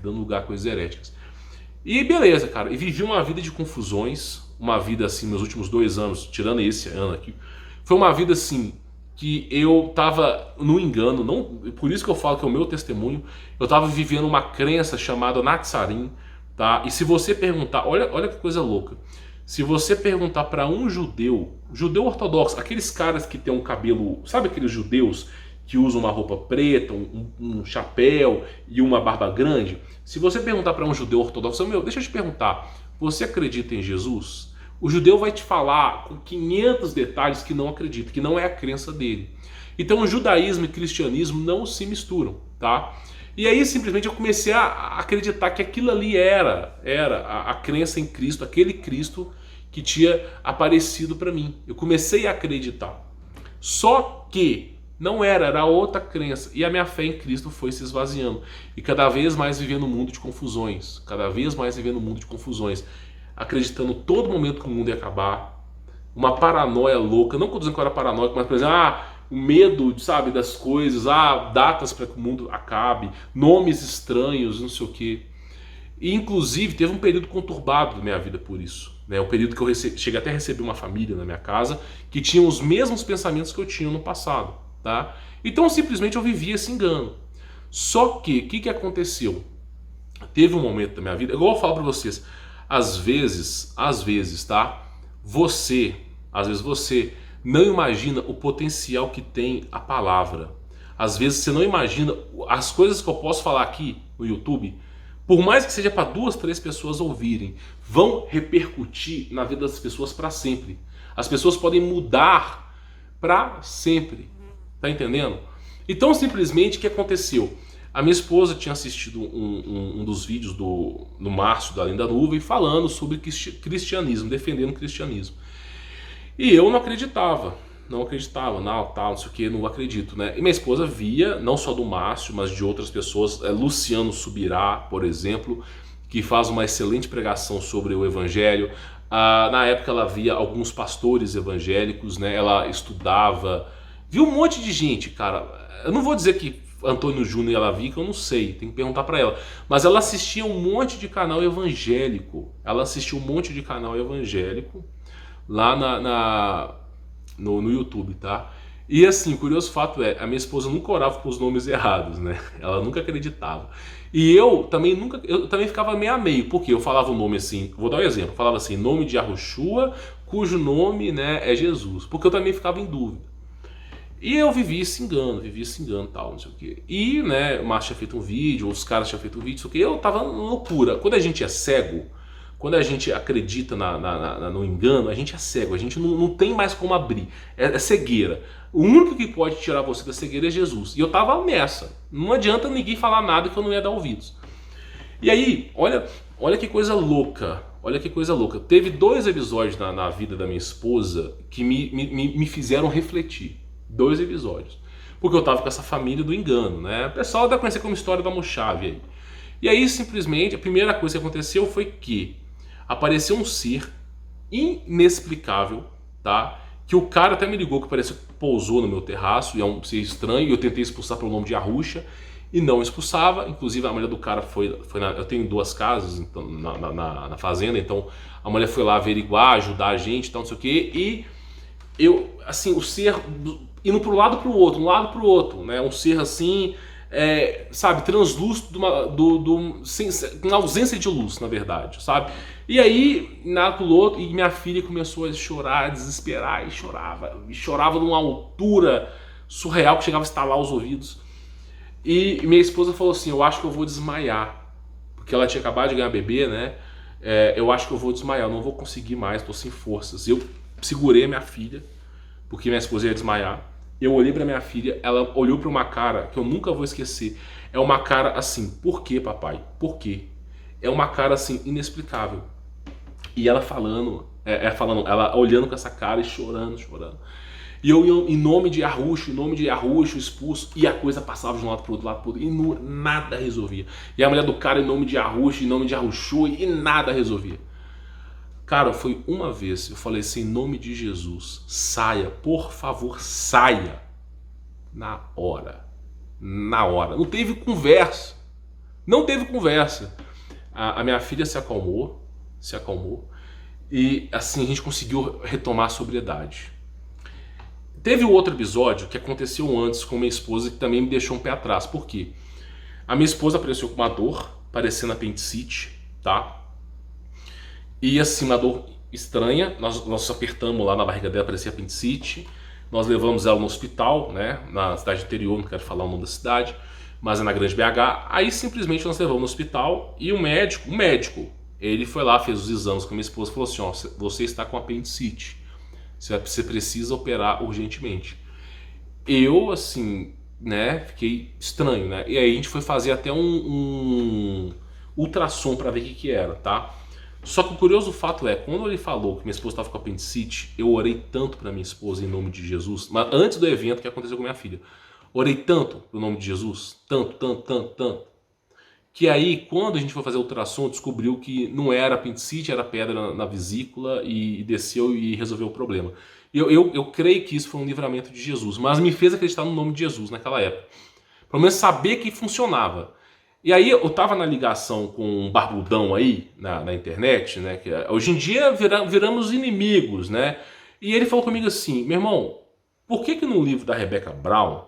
E beleza, cara, e vivi uma vida de confusões, uma vida assim, meus últimos 2 anos, tirando esse ano aqui, foi uma vida assim, que eu tava no engano, não, por isso que eu falo que é o meu testemunho, eu tava vivendo uma crença chamada Natsarim, tá? E se você perguntar, olha que coisa louca, se você perguntar para um judeu ortodoxo, aqueles caras que tem um cabelo, sabe aqueles judeus que usam uma roupa preta, um chapéu e uma barba grande, se você perguntar para um judeu ortodoxo, deixa eu te perguntar, você acredita em Jesus? O judeu vai te falar com 500 detalhes que não acredita, que não é a crença dele. Então o judaísmo e o cristianismo não se misturam, tá? E aí simplesmente eu comecei a acreditar que aquilo ali era a crença em Cristo, aquele Cristo que tinha aparecido para mim. Eu comecei a acreditar. Só que não era outra crença. E a minha fé em Cristo foi se esvaziando. E cada vez mais vivendo um mundo de confusões. Cada vez mais vivendo um mundo de confusões. Acreditando todo momento que o mundo ia acabar. Uma paranoia louca. Não estou dizendo que eu era paranoico, mas por exemplo, o medo, sabe, das coisas, datas para que o mundo acabe, nomes estranhos, não sei o quê. E inclusive teve um período conturbado da minha vida por isso. Né? Um período que eu cheguei até a receber uma família na minha casa que tinha os mesmos pensamentos que eu tinha no passado. Tá? Então simplesmente eu vivia esse engano. Só que, o que aconteceu? Teve um momento da minha vida, igual eu falo para vocês, às vezes, tá? Às vezes você não imagina o potencial que tem a palavra. Às vezes você não imagina as coisas que eu posso falar aqui no YouTube, por mais que seja para 2, 3 pessoas ouvirem, vão repercutir na vida das pessoas para sempre. As pessoas podem mudar para sempre. Tá entendendo? Então simplesmente o que aconteceu? A minha esposa tinha assistido um dos vídeos do Márcio da Além da Nuvem falando sobre cristianismo, defendendo o cristianismo. E eu não acreditava, não, tal, não sei o que, não acredito, né? E minha esposa via, não só do Márcio, mas de outras pessoas, Luciano Subirá, por exemplo, que faz uma excelente pregação sobre o Evangelho. Na época ela via alguns pastores evangélicos, né? Ela estudava, viu um monte de gente, cara. Eu não vou dizer que Antônio Júnior ela via, que eu não sei, tem que perguntar pra ela. Mas ela assistia um monte de canal evangélico. Lá no YouTube, tá? E assim, o curioso fato é, a minha esposa nunca orava com os nomes errados, né? Ela nunca acreditava. E eu também ficava meio a meio, porque eu falava o nome assim, vou dar um exemplo, eu falava assim, nome de Yahushua, cujo nome, né, é Jesus, porque eu também ficava em dúvida. E eu vivia esse engano tal, não sei o quê. E, né, o Márcio tinha feito um vídeo, os caras tinham feito um vídeo, não sei o quê, eu tava loucura. Quando a gente é cego, quando a gente acredita no engano, a gente é cego, a gente não tem mais como abrir, é cegueira. O único que pode tirar você da cegueira é Jesus. E eu tava nessa, não adianta ninguém falar nada que eu não ia dar ouvidos. E aí, olha que coisa louca, Teve 2 episódios na vida da minha esposa que me fizeram refletir. 2 episódios. Porque eu tava com essa família do engano, né? O pessoal deve conhecer como história da Mojave aí. E aí, simplesmente, a primeira coisa que aconteceu foi que apareceu um ser inexplicável, tá? Que o cara até me ligou que parece que pousou no meu terraço, e é um ser estranho, e eu tentei expulsar pelo nome de Arruxa, e não expulsava. Inclusive a mulher do cara eu tenho 2 casas então, na fazenda, então a mulher foi lá averiguar, ajudar a gente, tal, não sei o quê, e eu, assim, o ser indo para um lado para o outro, né? Um ser assim, sabe, translúcido, com ausência de luz, na verdade, sabe? E aí, nada pro outro, e minha filha começou a chorar, a desesperar, e chorava numa altura surreal que chegava a estalar os ouvidos. E minha esposa falou assim, eu acho que eu vou desmaiar, porque ela tinha acabado de ganhar bebê, né? Eu acho que eu vou desmaiar, eu não vou conseguir mais, tô sem forças. Eu segurei a minha filha, porque minha esposa ia desmaiar. Eu olhei pra minha filha, ela olhou pra uma cara que eu nunca vou esquecer. É uma cara assim, por quê, papai? Por quê? É uma cara assim, inexplicável. E ela ela olhando com essa cara e chorando. E eu, em nome de Arruxo, expulso, e a coisa passava de um lado pro outro, e nada resolvia. E a mulher do cara, em nome de Arruxo, em nome de Arruxo, e nada resolvia. Cara, foi uma vez, eu falei assim, em nome de Jesus, saia, por favor, saia. Na hora. Não teve conversa. A minha filha se acalmou. E assim a gente conseguiu retomar a sobriedade. Teve outro episódio que aconteceu antes com minha esposa que também me deixou um pé atrás. Por quê? A minha esposa apareceu com uma dor, parecendo apendicite, tá? E assim, uma dor estranha. Nós apertamos lá na barriga dela, parecia apendicite. Nós levamos ela no hospital, né? Na cidade interior, não quero falar o nome da cidade, mas é na Grande BH. Aí simplesmente nós levamos no hospital e o médico, ele foi lá, fez os exames com a minha esposa e falou assim: ó, você está com apendicite. Você precisa operar urgentemente. Eu, assim, né, fiquei estranho, né? E aí a gente foi fazer até um ultrassom para ver o que era, tá? Só que o curioso fato é, quando ele falou que minha esposa estava com apendicite, eu orei tanto para minha esposa em nome de Jesus, mas antes do evento que aconteceu com minha filha, orei tanto no nome de Jesus, tanto, que aí, quando a gente foi fazer o ultrassom, descobriu que não era apendicite, era pedra na vesícula e desceu e resolveu o problema. Eu creio que isso foi um livramento de Jesus, mas me fez acreditar no nome de Jesus naquela época. Pelo menos saber que funcionava. E aí eu tava na ligação com um barbudão aí na internet, né? Que hoje em dia viramos inimigos, né? E ele falou comigo assim: meu irmão, por que no livro da Rebecca Brown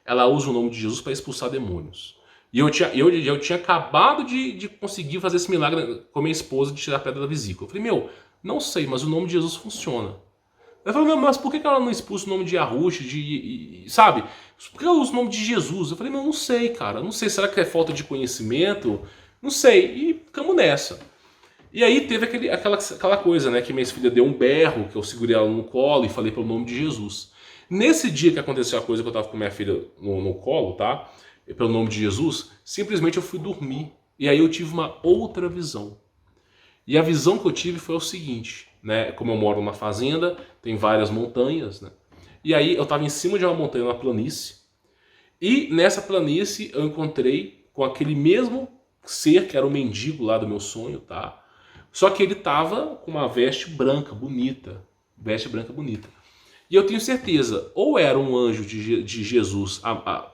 ela usa o nome de Jesus para expulsar demônios? E eu tinha acabado de conseguir fazer esse milagre com a minha esposa de tirar a pedra da vesícula. Eu falei: meu, não sei, mas o nome de Jesus funciona. Eu falei: mas por que ela não expulsa o nome de Yahushua, sabe? Por que ela usa o nome de Jesus? Eu falei: não sei, cara, não sei, será que é falta de conhecimento? Não sei, e ficamos nessa. E aí teve aquela coisa, né, que minha filha deu um berro, que eu segurei ela no colo e falei pelo nome de Jesus. Nesse dia que aconteceu a coisa, que eu tava com minha filha no colo, tá? Pelo nome de Jesus, simplesmente eu fui dormir. E aí eu tive uma outra visão. E a visão que eu tive foi o seguinte, né? Como eu moro numa fazenda, tem várias montanhas, né? E aí eu estava em cima de uma montanha, uma planície. E nessa planície eu encontrei com aquele mesmo ser que era o mendigo lá do meu sonho, tá? Só que ele tava com uma veste branca, bonita. Veste branca bonita. E eu tenho certeza, ou era um anjo de Jesus,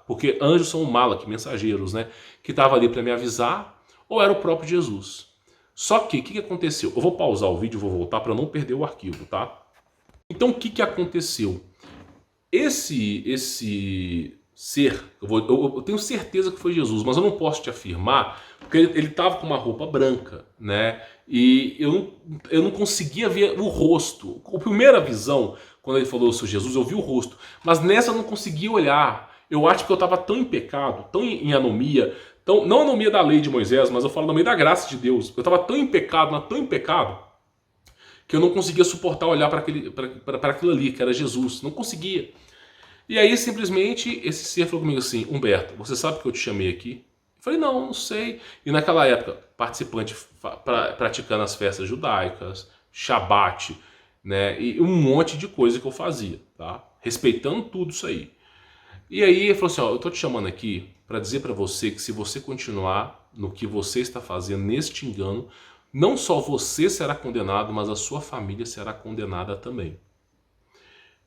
porque anjos são malak, mensageiros, né? Que estava ali para me avisar, ou era o próprio Jesus. Só que, o que aconteceu? Eu vou pausar o vídeo e vou voltar para não perder o arquivo, tá? Então, o que aconteceu? Esse ser, eu tenho certeza que foi Jesus, mas eu não posso te afirmar, porque ele estava com uma roupa branca, né? E eu não conseguia ver o rosto. A primeira visão, quando ele falou: eu sou Jesus, eu vi o rosto. Mas nessa eu não conseguia olhar. Eu acho que eu estava tão em pecado, tão em anomia, não anomia da lei de Moisés, mas eu falo anomia da graça de Deus. Eu estava tão em pecado, mas tão em pecado, que eu não conseguia suportar olhar para aquilo ali, que era Jesus. Não conseguia. E aí, simplesmente, esse ser falou comigo assim: Humberto, você sabe que eu te chamei aqui? Eu falei: não sei. E naquela época, participante praticando as festas judaicas, Shabat, né, e um monte de coisa que eu fazia, tá? Respeitando tudo isso aí. E aí ele falou assim: ó, eu tô te chamando aqui para dizer para você que se você continuar no que você está fazendo, neste engano, não só você será condenado, mas a sua família será condenada também.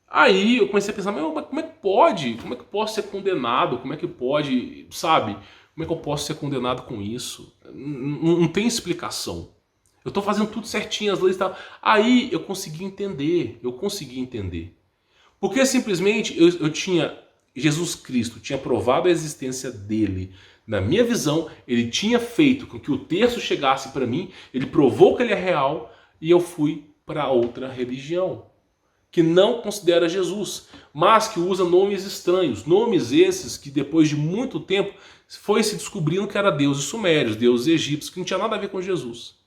Aí eu comecei a pensar: mas como é que pode? Como é que eu posso ser condenado? Como é que pode, sabe? Como é que eu posso ser condenado com isso? Não tem explicação. Eu estou fazendo tudo certinho, as leis e tal. Aí eu consegui entender, Porque simplesmente eu tinha, Jesus Cristo tinha provado a existência dele. Na minha visão, ele tinha feito com que o terço chegasse para mim, ele provou que ele é real, e eu fui para outra religião, que não considera Jesus, mas que usa nomes estranhos. Nomes esses que depois de muito tempo foi se descobrindo que era deuses sumérios, deuses egípcios, que não tinha nada a ver com Jesus.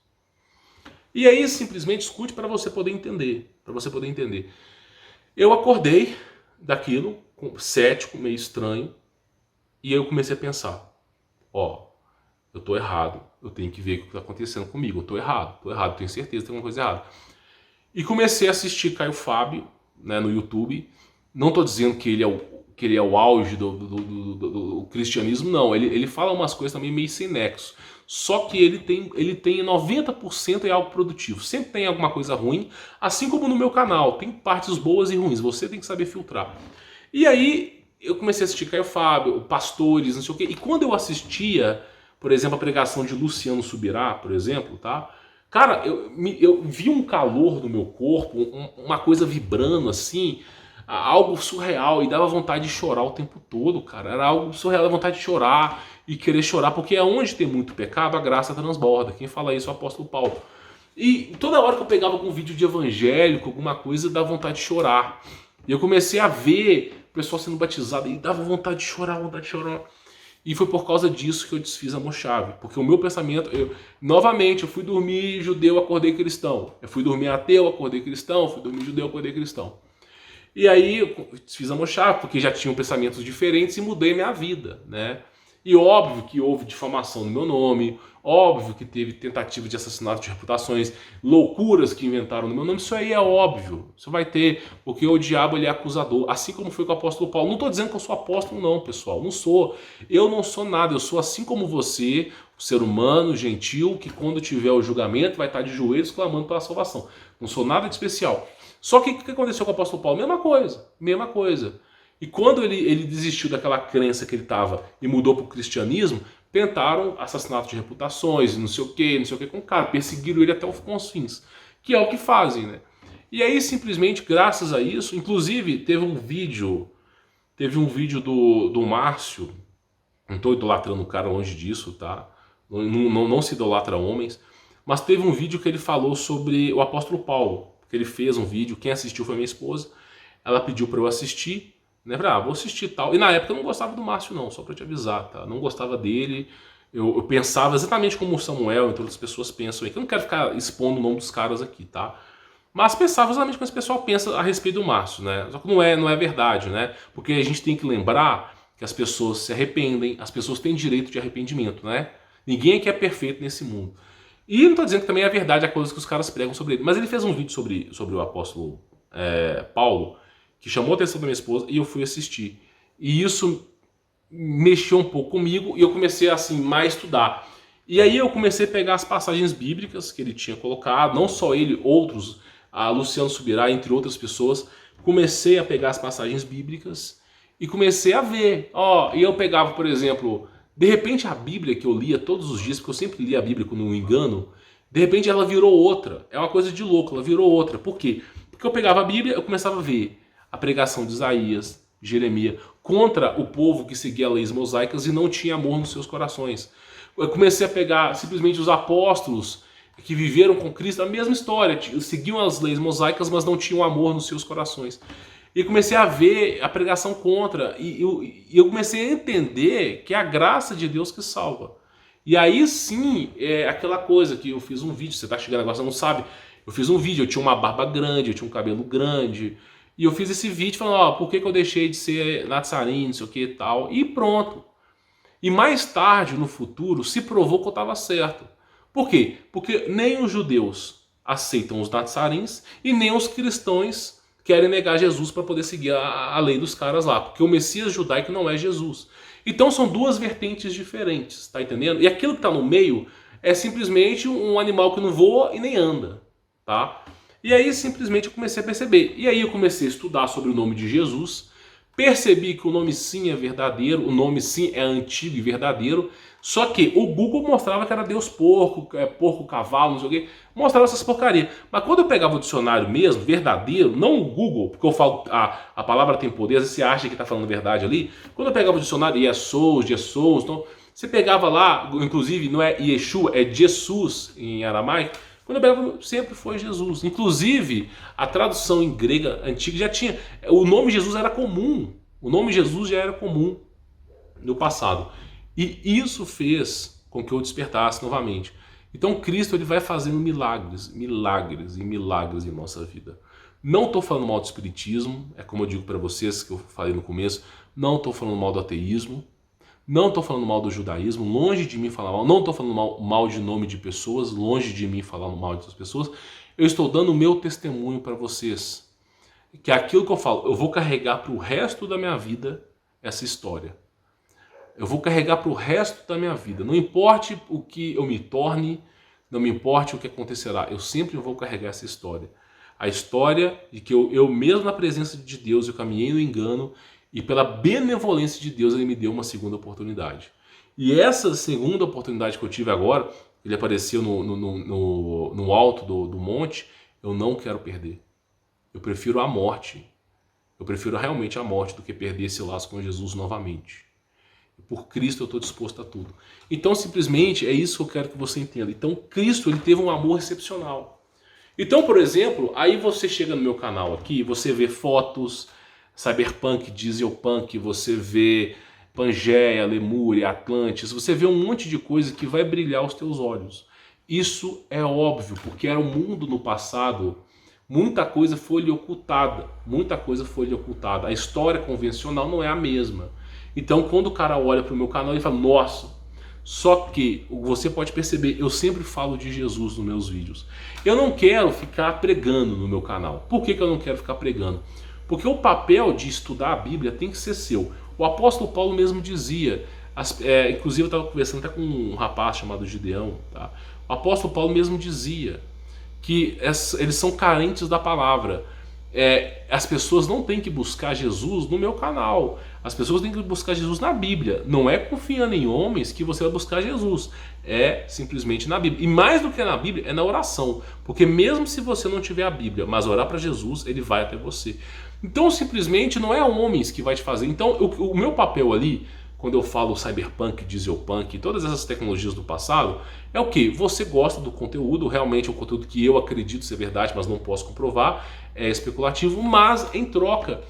E aí simplesmente escute para você poder entender. Eu acordei daquilo, cético, meio estranho, e aí eu comecei a pensar: ó, eu tô errado, eu tenho que ver o que está acontecendo comigo, eu tô errado, tenho certeza que tem alguma coisa errada. E comecei a assistir Caio Fábio, né, no YouTube. Não estou dizendo que ele é o auge do cristianismo, não. Ele fala umas coisas também meio sem nexo. Só que ele tem 90% é algo produtivo. Sempre tem alguma coisa ruim, assim como no meu canal. Tem partes boas e ruins, você tem que saber filtrar. E aí eu comecei a assistir Caio Fábio, Pastores, não sei o quê. E quando eu assistia, por exemplo, a pregação de Luciano Subirá, por exemplo, tá? Cara, eu vi um calor no meu corpo, uma coisa vibrando assim, algo surreal, e dava vontade de chorar o tempo todo, cara. Era algo surreal, dava vontade de chorar e querer chorar, porque é onde tem muito pecado, a graça transborda. Quem fala isso é o apóstolo Paulo. E toda hora que eu pegava algum vídeo de evangélico, alguma coisa, dava vontade de chorar. E eu comecei a ver o pessoal sendo batizado e dava vontade de chorar, vontade de chorar. E foi por causa disso que eu desfiz a Mochave. Porque o meu pensamento, novamente, eu fui dormir judeu, acordei cristão. Eu fui dormir ateu, acordei cristão. Fui dormir judeu, acordei cristão. E aí eu desfiz a Mochave, porque já tinham pensamentos diferentes e mudei minha vida, né? E óbvio que houve difamação no meu nome, óbvio que teve tentativa de assassinato de reputações, loucuras que inventaram no meu nome, isso aí é óbvio. Isso vai ter, porque o diabo ele é acusador, assim como foi com o apóstolo Paulo. Não estou dizendo que eu sou apóstolo não, pessoal, não sou. Eu não sou nada, eu sou assim como você, um ser humano, gentil, que quando tiver o julgamento vai estar de joelhos clamando pela salvação. Não sou nada de especial. Só que o que aconteceu com o apóstolo Paulo? Mesma coisa, mesma coisa. E quando ele desistiu daquela crença que ele estava e mudou para o cristianismo, tentaram assassinato de reputações, não sei o que com o cara, perseguiram ele até com os fins, que é o que fazem, né? E aí simplesmente, graças a isso, inclusive teve um vídeo do Márcio, não estou idolatrando o cara longe disso, tá? Não se idolatra homens, mas teve um vídeo que ele falou sobre o apóstolo Paulo, que ele fez um vídeo, quem assistiu foi minha esposa, ela pediu para eu assistir, né? Vou assistir e tal. E na época eu não gostava do Márcio não, só pra te avisar, tá? Não gostava dele. Eu pensava exatamente como o Samuel e todas as pessoas pensam aí. Que eu não quero ficar expondo o nome dos caras aqui, tá? Mas pensava exatamente como esse pessoal pensa a respeito do Márcio, né? Só que não é verdade, né? Porque a gente tem que lembrar que as pessoas se arrependem, as pessoas têm direito de arrependimento, né? Ninguém aqui é perfeito nesse mundo. E não tô dizendo que também é verdade a coisa que os caras pregam sobre ele. Mas ele fez um vídeo sobre o apóstolo Paulo, que chamou a atenção da minha esposa, e eu fui assistir. E isso mexeu um pouco comigo, e eu comecei assim, mais estudar. E aí eu comecei a pegar as passagens bíblicas que ele tinha colocado, não só ele, outros, a Luciano Subirá, entre outras pessoas. Comecei a pegar as passagens bíblicas e comecei a ver. E eu pegava, por exemplo, de repente a Bíblia que eu lia todos os dias, porque eu sempre lia a Bíblia quando não engano, de repente ela virou outra. É uma coisa de louco, ela virou outra. Por quê? Porque eu pegava a Bíblia, eu começava a ver a pregação de Isaías, Jeremias, contra o povo que seguia leis mosaicas e não tinha amor nos seus corações. Eu comecei a pegar simplesmente os apóstolos que viveram com Cristo, a mesma história, seguiam as leis mosaicas, mas não tinham amor nos seus corações. E comecei a ver a pregação contra, e eu comecei a entender que é a graça de Deus que salva. E aí sim, é aquela coisa que eu fiz um vídeo, você está chegando agora, você não sabe, eu fiz um vídeo, eu tinha uma barba grande, eu tinha um cabelo grande, e eu fiz esse vídeo falando, por que eu deixei de ser nazareno, não sei o que e tal, e pronto. E mais tarde, no futuro, se provou que eu estava certo. Por quê? Porque nem os judeus aceitam os nazarenos e nem os cristãos querem negar Jesus para poder seguir a lei dos caras lá, porque o Messias judaico não é Jesus. Então são duas vertentes diferentes, tá entendendo? E aquilo que está no meio é simplesmente um animal que não voa e nem anda, tá? E aí simplesmente eu comecei a perceber. E aí eu comecei a estudar sobre o nome de Jesus, percebi que o nome sim é verdadeiro, o nome sim é antigo e verdadeiro, só que o Google mostrava que era Deus porco, porco cavalo, não sei o quê, mostrava essas porcarias. Mas quando eu pegava o dicionário mesmo, verdadeiro, não o Google, porque eu falo, a palavra tem poder, às vezes você acha que está falando verdade ali, quando eu pegava o dicionário, Jesus, então você pegava lá, inclusive não é Yeshua, é Jesus em aramaico, quando eu pegava, sempre foi Jesus. Inclusive, a tradução em grega antiga já tinha. O nome Jesus era comum. O nome Jesus já era comum no passado. E isso fez com que eu despertasse novamente. Então Cristo ele vai fazendo milagres, milagres e milagres em nossa vida. Não estou falando mal do espiritismo, é como eu digo para vocês, que eu falei no começo, não estou falando mal do ateísmo. Não estou falando mal do judaísmo, longe de mim falar mal. Não estou falando mal de nome de pessoas, longe de mim falar mal de outras pessoas. Eu estou dando o meu testemunho para vocês. Que é aquilo que eu falo, eu vou carregar para o resto da minha vida essa história. Eu vou carregar para o resto da minha vida. Não importe o que eu me torne, não me importe o que acontecerá. Eu sempre vou carregar essa história. A história de que eu mesmo na presença de Deus, eu caminhei no engano, e pela benevolência de Deus ele me deu uma segunda oportunidade. E essa segunda oportunidade que eu tive agora ele apareceu no alto do monte, eu não quero perder. Eu prefiro a morte. Eu prefiro realmente a morte do que perder esse laço com Jesus novamente. Por Cristo eu estou disposto a tudo. Então, simplesmente, é isso que eu quero que você entenda. Então, Cristo, ele teve um amor excepcional. Então, por exemplo, aí você chega no meu canal aqui, você vê fotos, Cyberpunk, Dieselpunk, você vê Pangeia, Lemúria, Atlantis, você vê um monte de coisa que vai brilhar aos teus olhos. Isso é óbvio, porque era um mundo no passado, muita coisa foi lhe ocultada, A história convencional não é a mesma. Então, quando o cara olha para o meu canal, ele fala, nossa, só que você pode perceber, eu sempre falo de Jesus nos meus vídeos. Eu não quero ficar pregando no meu canal. Por que eu não quero ficar pregando? Porque o papel de estudar a Bíblia tem que ser seu. O apóstolo Paulo mesmo dizia, inclusive eu estava conversando até com um rapaz chamado Gideão, tá? O apóstolo Paulo mesmo dizia que eles são carentes da palavra. As pessoas não têm que buscar Jesus no meu canal. As pessoas têm que buscar Jesus na Bíblia. Não é confiando em homens que você vai buscar Jesus. É simplesmente na Bíblia. E mais do que na Bíblia, é na oração. Porque mesmo se você não tiver a Bíblia, mas orar para Jesus, ele vai até você. Então simplesmente não é homens que vai te fazer. Então o meu papel ali, quando eu falo Cyberpunk, Dieselpunk, todas essas tecnologias do passado, é o que? Você gosta do conteúdo, realmente é um conteúdo que eu acredito ser verdade, mas não posso comprovar, é especulativo, mas em troca,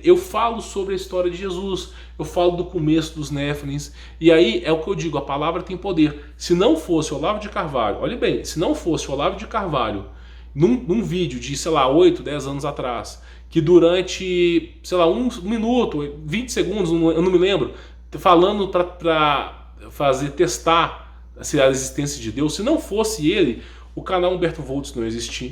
eu falo sobre a história de Jesus, eu falo do começo dos Néfilins, e aí é o que eu digo, a palavra tem poder. Se não fosse o Olavo de Carvalho, olha bem, se não fosse o Olavo de Carvalho, num vídeo de, sei lá, 8, 10 anos atrás, que durante, sei lá, 1 minuto, 20 segundos, eu não me lembro, falando para testar a existência de Deus, se não fosse ele, o canal Humberto Volts não existia.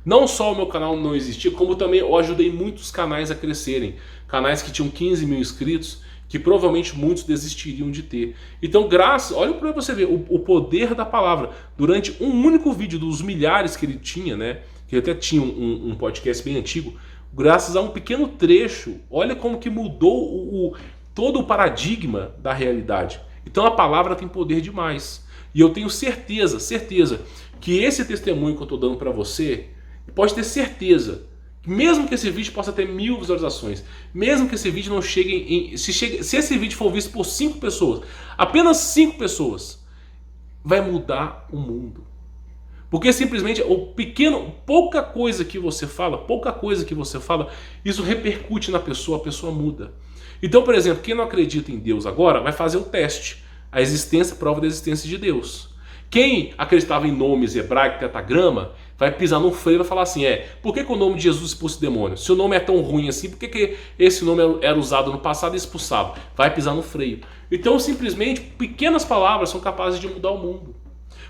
Não só o meu canal não existia, como também eu ajudei muitos canais a crescerem. Canais que tinham 15 mil inscritos, que provavelmente muitos desistiriam de ter. Então, olha para você ver o poder da palavra. Durante um único vídeo dos milhares que ele tinha, né? Que ele até tinha um podcast bem antigo, graças a um pequeno trecho, olha como que mudou todo o paradigma da realidade. Então a palavra tem poder demais. E eu tenho certeza que esse testemunho que eu estou dando para você, pode ter certeza, mesmo que esse vídeo possa ter 1000 visualizações, mesmo que esse vídeo não chegue se esse vídeo for visto por 5 pessoas, apenas 5 pessoas, vai mudar o mundo. Porque simplesmente pouca coisa que você fala, isso repercute na pessoa, a pessoa muda. Então, por exemplo, quem não acredita em Deus agora vai fazer o teste. A prova da existência de Deus. Quem acreditava em nomes hebraico, tetagrama, vai pisar no freio e vai falar assim, por que o nome de Jesus expulsa demônio? Se o nome é tão ruim assim, por que esse nome era usado no passado e expulsado? Vai pisar no freio. Então, simplesmente, pequenas palavras são capazes de mudar o mundo.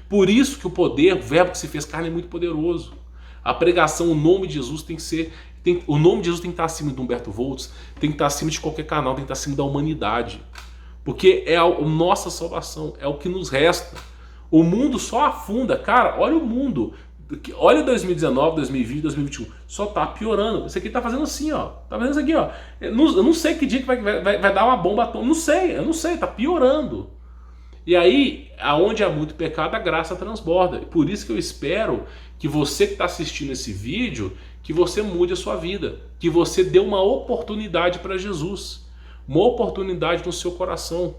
Por isso que o poder, o verbo que se fez carne é muito poderoso. A pregação, o nome de Jesus tem que ser... o nome de Jesus tem que estar acima do Humberto Volts, tem que estar acima de qualquer canal, tem que estar acima da humanidade. Porque é a nossa salvação, é o que nos resta. O mundo só afunda. Cara, olha o mundo. Olha 2019, 2020, 2021. Só tá piorando. Isso aqui tá fazendo assim, ó. Tá fazendo isso aqui, ó. Eu não sei que dia que vai dar uma bomba atômica. Eu não sei, tá piorando. E aí, aonde há muito pecado, a graça transborda. Por isso que eu espero que você que está assistindo esse vídeo, que você mude a sua vida. Que você dê uma oportunidade para Jesus. Uma oportunidade no seu coração.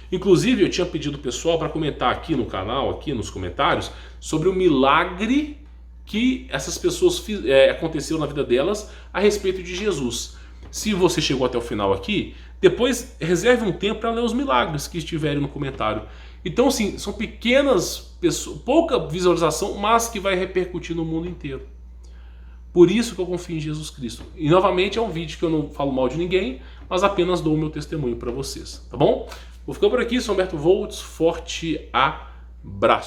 Inclusive, eu tinha pedido ao pessoal para comentar aqui no canal, aqui nos comentários, sobre o milagre que essas pessoas aconteceu na vida delas a respeito de Jesus. Se você chegou até o final aqui, depois reserve um tempo para ler os milagres que estiverem no comentário. Então, assim, são pequenas pessoas, pouca visualização, mas que vai repercutir no mundo inteiro. Por isso que eu confio em Jesus Cristo. E novamente é um vídeo que eu não falo mal de ninguém, mas apenas dou o meu testemunho para vocês, tá bom? Vou ficar por aqui, sou Humberto Volts, forte abraço.